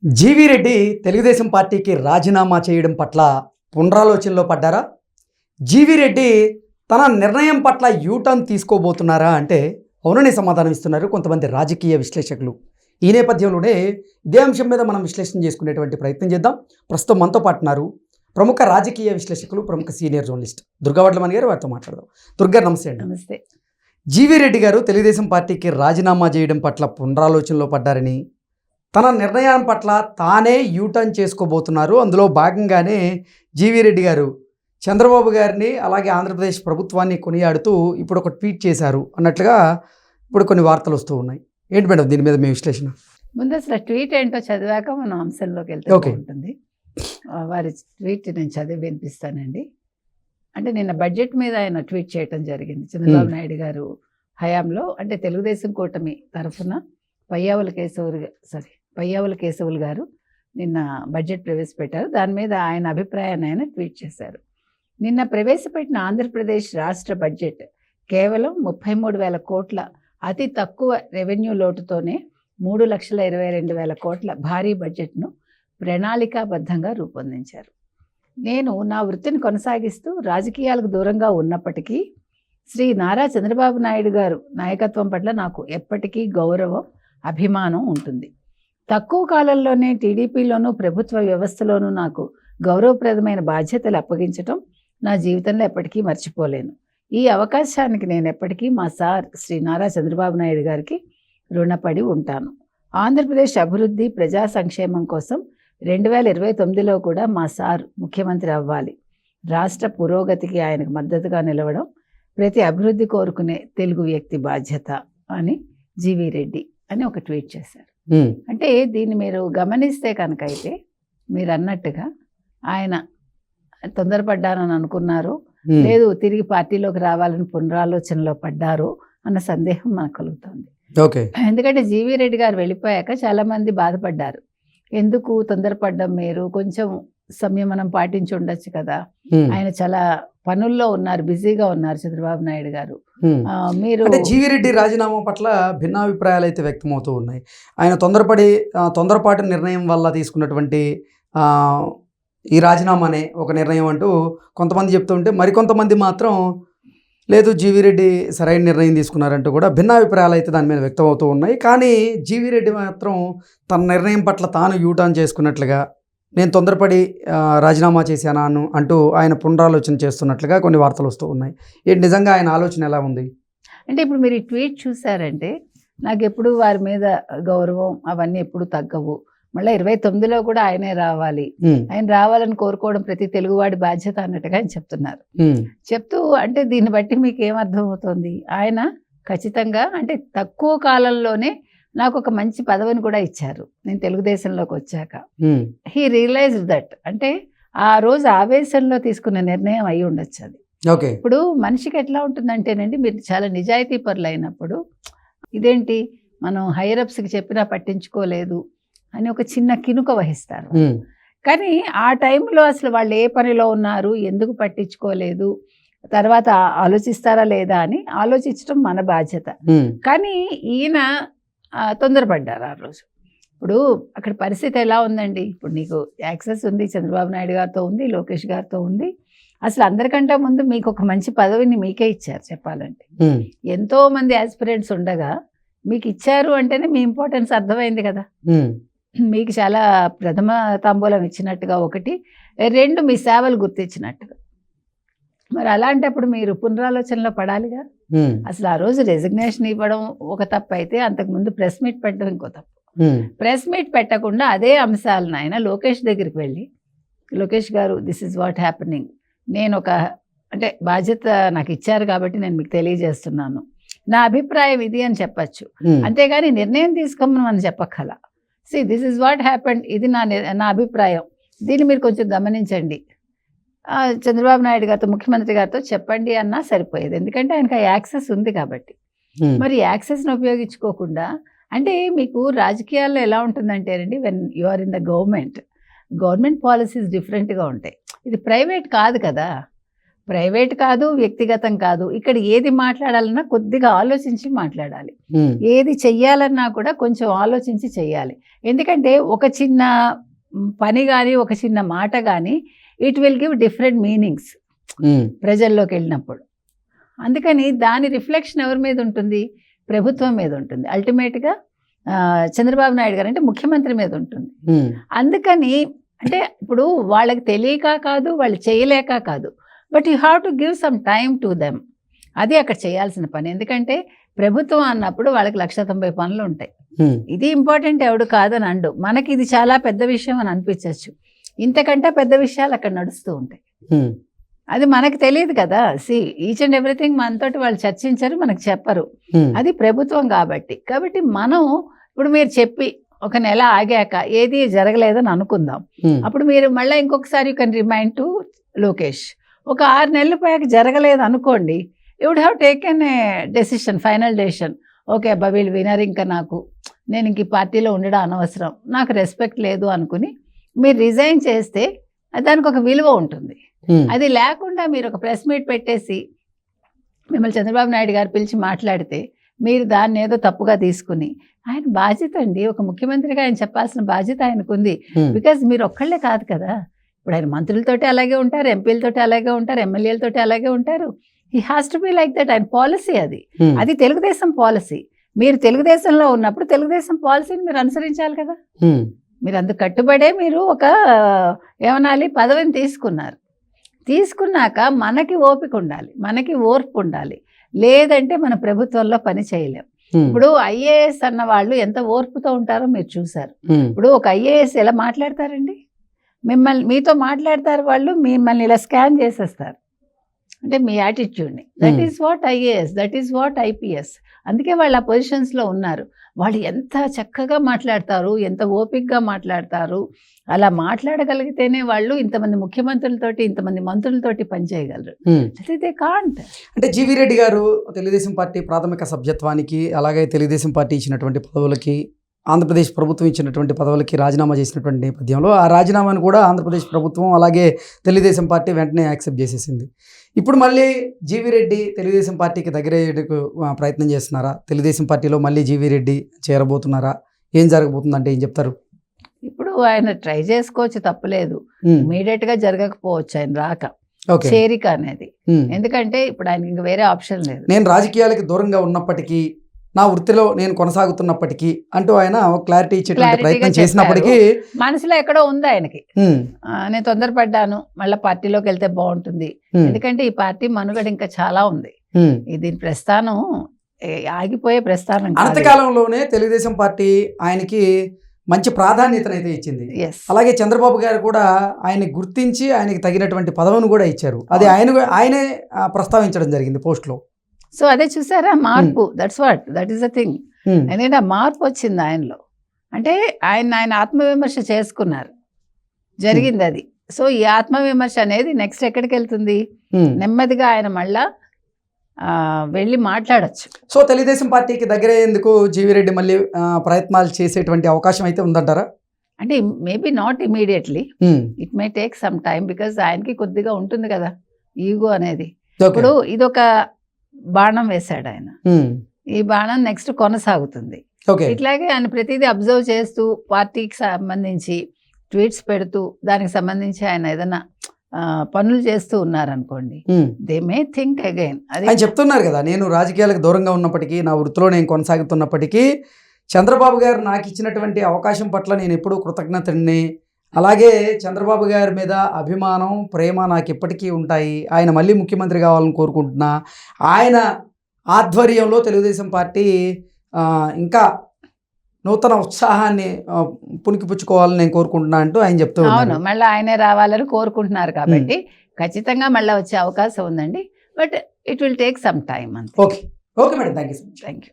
GV Reddy Telugu Desam పార్టీకి రాజీనామా చేయడం పట్ల పునరాలోచనలో పడ్డారా? జీవీ రెడ్డి తన నిర్ణయం పట్ల యూటర్న్ తీసుకోబోతున్నారా అంటే అవుననే సమాధానం ఇస్తున్నారు కొంతమంది రాజకీయ విశ్లేషకులు. ఈ నేపథ్యంలోనే ఇదే అంశం మీద మనం విశ్లేషణ చేసుకునేటువంటి ప్రయత్నం చేద్దాం. ప్రస్తుతం మనతో పాటున్నారు ప్రముఖ రాజకీయ విశ్లేషకులు, ప్రముఖ సీనియర్ జర్నలిస్ట్ దుర్గా వడ్లమణి గారు. వారితో మాట్లాడదాం. దుర్గా, నమస్తే అండి. నమస్తే. జీవీ రెడ్డి గారు తెలుగుదేశం పార్టీకి రాజీనామా చేయడం పట్ల పునరాలోచనలో పడ్డారని, తన నిర్ణయం పట్ల తానే యూటర్న్ చేసుకోబోతున్నారు. అందులో భాగంగానే జీవీ రెడ్డి గారు చంద్రబాబు గారిని అలాగే ఆంధ్రప్రదేశ్ ప్రభుత్వాన్ని కొనియాడుతూ ఇప్పుడు ఒక ట్వీట్ చేశారు అన్నట్లుగా ఇప్పుడు కొన్ని వార్తలు వస్తూ ఉన్నాయి. ఏంటి మేడం దీని మీద మీ విశ్లేషణ? ముందు అసలు ట్వీట్ ఏంటో చదివాక మనం అంశంలోకి వెళ్తే ఉంటుంది. వారి ట్వీట్ నేను చదివి వినిపిస్తానండి. అంటే నిన్న బడ్జెట్ మీద ఆయన ట్వీట్ చేయడం జరిగింది. చంద్రబాబు నాయుడు గారు హయాంలో, అంటే తెలుగుదేశం కూటమి తరఫున పయ్యావుల కేశవులు గారు నిన్న బడ్జెట్ ప్రవేశపెట్టారు. దాని మీద ఆయన అభిప్రాయాన్ని ఆయన ట్వీట్ చేశారు. నిన్న ప్రవేశపెట్టిన ఆంధ్రప్రదేశ్ రాష్ట్ర బడ్జెట్ కేవలం 33,000 కోట్ల అతి తక్కువ రెవెన్యూ లోటుతోనే 3,22,000 కోట్ల భారీ బడ్జెట్ను ప్రణాళికాబద్ధంగా రూపొందించారు. నేను నా వృత్తిని కొనసాగిస్తూ రాజకీయాలకు దూరంగా ఉన్నప్పటికీ శ్రీ నారా చంద్రబాబు నాయుడు గారు నాయకత్వం పట్ల నాకు ఎప్పటికీ గౌరవం, అభిమానం ఉంటుంది. తక్కువ కాలంలోనే టీడీపీలోనూ ప్రభుత్వ వ్యవస్థలోనూ నాకు గౌరవప్రదమైన బాధ్యతలు అప్పగించటం నా జీవితంలో ఎప్పటికీ మర్చిపోలేను. ఈ అవకాశానికి నేను ఎప్పటికీ మా సార్ శ్రీ నారా చంద్రబాబు నాయుడు గారికి రుణపడి ఉంటాను. ఆంధ్రప్రదేశ్ అభివృద్ధి, ప్రజా సంక్షేమం కోసం 2029లో కూడా మా సార్ ముఖ్యమంత్రి అవ్వాలి. రాష్ట్ర పురోగతికి ఆయనకు మద్దతుగా నిలవడం ప్రతి అభివృద్ధి కోరుకునే తెలుగు వ్యక్తి బాధ్యత అని జీవీ రెడ్డి అని ఒక ట్వీట్ చేశారు. అంటే దీన్ని మీరు గమనిస్తే కనుక అయితే మీరు అన్నట్టుగా ఆయన తొందరపడ్డానని అనుకున్నారు, లేదు తిరిగి పార్టీలోకి రావాలని పునరాలోచనలో పడ్డారు అన్న సందేహం మనకు కలుగుతుంది. ఎందుకంటే జీవీ రెడ్డి గారు వెళ్ళిపోయాక చాలా మంది బాధపడ్డారు. ఎందుకు తొందరపడ్డం, మీరు కొంచెం సంయమనం పాటించి ఉండొచ్చు కదా, ఆయన చాలా పనుల్లో ఉన్నారు, బిజీగా ఉన్నారు చంద్రబాబు నాయుడు గారు. మీరు జీవీ రెడ్డి రాజీనామా పట్ల భిన్నాభిప్రాయాలు అయితే వ్యక్తమవుతూ ఉన్నాయి. ఆయన తొందరపాటు నిర్ణయం వల్ల తీసుకున్నటువంటి ఈ రాజీనామానే ఒక నిర్ణయం అంటూ కొంతమంది చెప్తుంటే, మరికొంతమంది మాత్రం లేదు జీవీ రెడ్డి సరైన నిర్ణయం తీసుకున్నారంటూ కూడా భిన్నాభిప్రాయాలు అయితే దాని మీద వ్యక్తమవుతూ ఉన్నాయి. కానీ జీవీ రెడ్డి మాత్రం తన నిర్ణయం పట్ల తాను యూటర్న్ చేసుకున్నట్లుగా, నేను తొందరపడి రాజీనామా చేశాను అంటూ ఆయన పునరాలోచన చేస్తున్నట్లుగా కొన్ని వార్తలు వస్తూ ఉన్నాయి. ఏంటి నిజంగా ఆయన ఆలోచన ఎలా ఉంది? అంటే ఇప్పుడు మీరు ఈ ట్వీట్ చూసారంటే నాకు ఎప్పుడు వారి మీద గౌరవం అవన్నీ ఎప్పుడు తగ్గవు. మళ్ళీ 29లో కూడా ఆయనే రావాలి, ఆయన రావాలని కోరుకోవడం ప్రతి తెలుగువాడి బాధ్యత అన్నట్టుగా ఆయన చెప్తున్నారు. చెప్తూ అంటే దీన్ని బట్టి మీకు ఏమర్థం అవుతుంది? ఆయన ఖచ్చితంగా అంటే తక్కువ కాలంలోనే నాకు ఒక మంచి పదవిని కూడా ఇచ్చారు నేను తెలుగుదేశంలోకి వచ్చాక. హీ రియలైజ్డ్ దట్, అంటే ఆ రోజు ఆవేశంలో తీసుకున్న నిర్ణయం అయి ఉండొచ్చు అది. ఇప్పుడు మనిషికి ఎట్లా ఉంటుందంటేనండి, మీరు చాలా నిజాయితీ పరులు అయినప్పుడు ఇదేంటి మనం హైరప్స్కి చెప్పినా పట్టించుకోలేదు అని ఒక చిన్న కినుక వహిస్తారు. కానీ ఆ టైంలో అసలు వాళ్ళు ఏ పనిలో ఉన్నారు, ఎందుకు పట్టించుకోలేదు, తర్వాత ఆలోచిస్తారా లేదా అని ఆలోచించడం మన బాధ్యత. కానీ ఈయన తొందరపడ్డారు ఆ రోజు. ఇప్పుడు అక్కడ పరిస్థితి ఎలా ఉందండి, ఇప్పుడు నీకు యాక్సెస్ ఉంది, చంద్రబాబు నాయుడు గారితో ఉంది, లోకేష్ గారితో ఉంది. అసలు అందరికంటే ముందు మీకు ఒక మంచి పదవిని మీకే ఇచ్చారు చెప్పాలంటే. ఎంతో మంది ఆస్పిరెంట్స్ ఉండగా మీకు ఇచ్చారు అంటేనే మీ ఇంపార్టెన్స్ అర్థమైంది కదా. మీకు చాలా ప్రథమ తాంబూలం ఇచ్చినట్టుగా ఒకటి, 2 మీ సేవలు గుర్తించినట్టుగా. మరి అలాంటప్పుడు మీరు పునరాలోచనలో పడాలిగా. అసలు ఆ రోజు రెసిగ్నేషన్ ఇవ్వడం ఒక తప్పు అయితే, అంతకుముందు ప్రెస్ మీట్ పెట్టడం ఇంకో తప్పు. ప్రెస్ మీట్ పెట్టకుండా అదే అంశాలను ఆయన లోకేష్ దగ్గరికి వెళ్ళి, లోకేష్ గారు దిస్ ఈజ్ వాట్ హ్యాపెనింగ్, నేను అంటే బాధ్యత నాకు ఇచ్చారు కాబట్టి నేను మీకు తెలియజేస్తున్నాను, నా అభిప్రాయం ఇది అని చెప్పచ్చు. అంతేగాని నిర్ణయం తీసుకోమని మనం చెప్పక్కల. దిస్ ఈజ్ వాట్ హ్యాపెండ్, ఇది నా అభిప్రాయం, దీన్ని మీరు కొంచెం గమనించండి, చంద్రబాబు నాయుడు గారితో, ముఖ్యమంత్రి గారితో చెప్పండి అన్నా సరిపోయేది. ఎందుకంటే ఆయనకు ఆ యాక్సెస్ ఉంది కాబట్టి. మరి యాక్సెస్ని ఉపయోగించుకోకుండా, అంటే మీకు రాజకీయాల్లో ఎలా ఉంటుందంటేనండి, when you are in the government policies డిఫరెంట్గా ఉంటాయి. ఇది ప్రైవేట్ కాదు కదా. ప్రైవేట్ కాదు, వ్యక్తిగతం కాదు. ఇక్కడ ఏది మాట్లాడాలన్నా కొద్దిగా ఆలోచించి మాట్లాడాలి. ఏది చెయ్యాలన్నా కూడా కొంచెం ఆలోచించి చెయ్యాలి. ఎందుకంటే ఒక చిన్న పని కానీ, ఒక చిన్న మాట కానీ it will give different meanings ప్రజల్లోకి వెళ్ళినప్పుడు. అందుకని దాని రిఫ్లెక్షన్ ఎవరి మీద ఉంటుంది? ప్రభుత్వం మీద ఉంటుంది. అల్టిమేట్గా చంద్రబాబు నాయుడు గారు అంటే ముఖ్యమంత్రి మీద ఉంటుంది. అందుకని అంటే ఇప్పుడు వాళ్ళకి తెలియక కాదు, వాళ్ళు చేయలేక కాదు, but you have to give some time to them. అది అక్కడ చేయాల్సిన పని. ఎందుకంటే ప్రభుత్వం అన్నప్పుడు వాళ్ళకి 190 పనులు ఉంటాయి. ఇది ఇంపార్టెంట్ ఎవడు కాదని అండు, మనకి ఇది చాలా పెద్ద విషయం అని అనిపించవచ్చు. ఇంతకంటే పెద్ద విషయాలు అక్కడ నడుస్తూ ఉంటాయి. అది మనకు తెలియదు కదా. ఈచ్ అండ్ ఎవ్రీథింగ్ మనతోటి వాళ్ళు చర్చించరు, మనకు చెప్పరు. అది ప్రభుత్వం కాబట్టి మనం ఇప్పుడు మీరు చెప్పి ఒక నెల ఆగాక ఏది జరగలేదని అనుకుందాం. అప్పుడు మీరు మళ్ళీ ఇంకొకసారి you can remind to Lokesh. ఒక 6 నెలల పైకి జరగలేదు అనుకోండి, you would have taken a decision, final decision. Okay అబ్బా వీళ్ళు వినరు, ఇంకా నేను ఇంక ఈ పార్టీలో ఉండడం అనవసరం, నాకు రెస్పెక్ట్ లేదు అనుకుని మీరు రిజైన్ చేస్తే దానికి ఒక విలువ ఉంటుంది. అది లేకుండా మీరు ఒక ప్రెస్ మీట్ పెట్టేసి మిమ్మల్ని చంద్రబాబు నాయుడు గారు పిలిచి మాట్లాడితే మీరు దాన్ని ఏదో తప్పుగా తీసుకుని, ఆయన బాధ్యత అండి, ఒక ముఖ్యమంత్రిగా ఆయన చెప్పాల్సిన బాధ్యత ఆయనకు ఉంది. బికాజ్ మీరు ఒక్కళ్ళే కాదు కదా, ఇప్పుడు ఆయన మంత్రులతోటి అలాగే ఉంటారు, ఎంపీలతోటి అలాగే ఉంటారు, ఎమ్మెల్యేలతోటి అలాగే ఉంటారు. He has to be like that. ఆయన పాలసీ అది తెలుగుదేశం పాలసీ. మీరు తెలుగుదేశంలో ఉన్నప్పుడు తెలుగుదేశం పాలసీని మీరు అనుసరించాలి కదా. మీరు అందుకు కట్టుబడే మీరు ఒక ఏమనాలి పదవిని తీసుకున్నాక మనకి ఓపిక ఉండాలి, మనకి ఓర్పు ఉండాలి. లేదంటే మన ప్రభుత్వంలో పని చేయలేం. ఇప్పుడు ఐఏఎస్ అన్న వాళ్ళు ఎంత ఓర్పుతో ఉంటారో మీరు చూసారు. ఇప్పుడు ఒక ఐఏఎస్ ఎలా మాట్లాడతారండి? మీతో మాట్లాడతారు, వాళ్ళు మిమ్మల్ని ఇలా స్కాన్ చేసేస్తారు. అంటే మీ యాటిట్యూడ్ని. That is what IAS, that is what IPS. అందుకే వాళ్ళు ఆ పొజిషన్స్లో ఉన్నారు. వాళ్ళు ఎంత చక్కగా మాట్లాడతారు, ఎంత ఓపికగా మాట్లాడతారు. అలా మాట్లాడగలిగితేనే వాళ్ళు ఇంతమంది ముఖ్యమంత్రులతోటి, ఇంతమంది మంత్రులతోటి పనిచేయగలరు. They can't. అంటే జీవీ రెడ్డి గారు తెలుగుదేశం పార్టీ ప్రాథమిక సభ్యత్వానికి, అలాగే తెలుగుదేశం పార్టీ ఇచ్చినటువంటి పదవులకి, ఆంధ్రప్రదేశ్ ప్రభుత్వం ఇచ్చినటువంటి పదవులకి రాజీనామా చేసినటువంటి నేపథ్యంలో ఆ రాజీనామాను కూడా ఆంధ్రప్రదేశ్ ప్రభుత్వం అలాగే తెలుగుదేశం పార్టీ వెంటనే యాక్సెప్ట్ చేసేసింది. ఇప్పుడు మళ్ళీ జీవీ రెడ్డి తెలుగుదేశం పార్టీకి దగ్గరయ్యేందుకు ప్రయత్నం చేస్తున్నారా? తెలుగుదేశం పార్టీలో మళ్ళీ జీవీ రెడ్డి చేరబోతున్నారా? ఏం జరగబోతుందంటే ఏం చెప్తారు? ఇప్పుడు ఆయన ట్రై చేసుకోవచ్చు, తప్పలేదు. ఇమీడియట్ గా జరగకపోవచ్చు ఆయన రాక, చేరిక అనేది. ఎందుకంటే ఇప్పుడు ఆయన ఇంకా వేరే ఆప్షన్ లేదు. నేను రాజకీయాలకి దూరంగా ఉన్నప్పటికీ, నా వృత్తిలో నేను కొనసాగుతున్నప్పటికీ అంటూ ఆయన క్లారిటీ ఇచ్చేటువంటి ప్రయత్నం చేసినప్పటికీ మనసులో ఎక్కడో ఉంది ఆయనకి, నేను తొందరపడ్డాను, మళ్ళీ పార్టీలోకి వెళ్తే బాగుంటుంది. ఎందుకంటే ఈ పార్టీ మనుగడ ఇంకా చాలా ఉంది. దీని ప్రస్థానం ఆగిపోయే ప్రస్థానం. అంతకాలంలోనే తెలుగుదేశం పార్టీ ఆయనకి మంచి ప్రాధాన్యతనైతే ఇచ్చింది. అలాగే చంద్రబాబు గారు కూడా ఆయన గుర్తించి ఆయనకి తగినటువంటి పదవిని కూడా ఇచ్చారు. అది ఆయనే ప్రస్తావించడం జరిగింది పోస్ట్లో. సో అదే చూసారా మార్పు. That is the thing. ఎందుకంటే ఆ మార్పు వచ్చింది ఆయనలో. అంటే ఆయన ఆత్మవిమర్శ చేసుకున్నారు, జరిగింది అది. సో ఈ ఆత్మవిమర్శ అనేది నెక్స్ట్ ఎక్కడికి వెళ్తుంది? నెమ్మదిగా ఆయన మళ్ళా వెళ్ళి మాట్లాడచ్చు. సో తెలుగుదేశం పార్టీకి దగ్గరయ్యేందుకు జీవీ రెడ్డి మళ్ళీ ప్రయత్నాలు చేసేటువంటి అవకాశం అయితే ఉందంటారా? అంటే maybe not immediately, it may take some time. Because ఆయనకి కొద్దిగా ఉంటుంది కదా ఈగో అనేది. ఇప్పుడు ఇదొక బాణం వేశాడు ఆయన, ఈ బాణం నెక్స్ట్ కొనసాగుతుంది. ఇట్లాగే ఆయన ప్రతిదీ అబ్జర్వ్ చేస్తూ పార్టీకి సంబంధించి ట్వీట్స్ పెడుతూ దానికి సంబంధించి ఆయన ఏదైనా పనులు చేస్తూ ఉన్నారనుకోండి, దే మే థింక్ అగైన్. ఆయన చెప్తున్నారు కదా, నేను రాజకీయాలకు దూరంగా ఉన్నప్పటికీ, నా వృత్తిలో నేను కొనసాగుతున్నప్పటికీ చంద్రబాబు గారు నాకు ఇచ్చినటువంటి అవకాశం పట్ల నేను ఎప్పుడూ కృతజ్ఞతని, అలాగే చంద్రబాబు గారి మీద అభిమానం, ప్రేమ నాకు ఇప్పటికీ ఉంటాయి. ఆయన మళ్ళీ ముఖ్యమంత్రి కావాలని కోరుకుంటున్నా. ఆయన ఆధ్వర్యంలో తెలుగుదేశం పార్టీ ఇంకా నూతన ఉత్సాహాన్ని పుణికిపుచ్చుకోవాలని నేను కోరుకుంటున్నా అంటూ ఆయన చెప్తూ అవును, మళ్ళీ ఆయనే రావాలని కోరుకుంటున్నారు కాబట్టి ఖచ్చితంగా మళ్ళీ వచ్చే అవకాశం ఉందండి. But it will take some time అంతే. Okay madam, thank you.